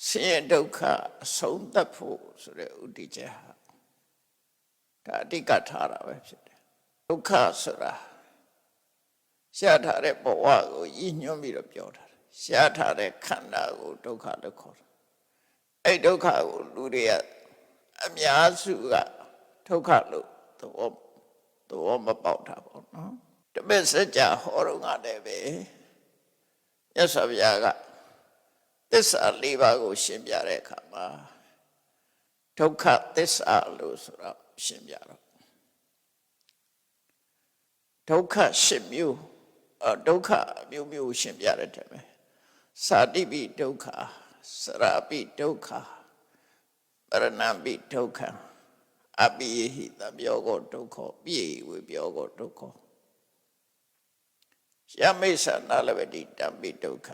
ဆင်းရဲဒုက္ခအဆုံးသတ်ဖို့ဆိုတဲ့ဥတည်ချက်ဟာဒါအဓိကထားတာပဲဖြစ်တယ်ဒုက္ခဆိုတာရှားထားတဲ့ဘဝကိုရည်ညွှန်းပြီးတော့ပြောတာရှားထားတဲ့ခန္ဓာကိုဒုက္ခလို့ခေါ်တာအဲ့ဒုက္ခကိုလူတွေကအများစုကဒုက္ခလို့သဘောမပေါက်တာပေါ့နော်တပည့်စကြာဟောတော့ငါလည်းပဲမြတ်စွာဘုရားကသစ္စာ၄ပါးကိုရှင်းပြတဲ့အခါမှာဒုက္ခသစ္စာလို့ဆိုတော့ရှင်းပြတော့ဒုက္ခ၈မျိုးဒုက္ခအမျိုးမျိုးရှင်းပြတဲ့တည်းပဲသာတိပိဒုက္ခစရပိဒုက္ခပရဏပိဒုက္ခအပိယဟိတပြောကောဒုက္ခပိယဝေပြောကောဒုက္ခယမိစ္ဆာနာလဝတိတံပိဒုက္ခ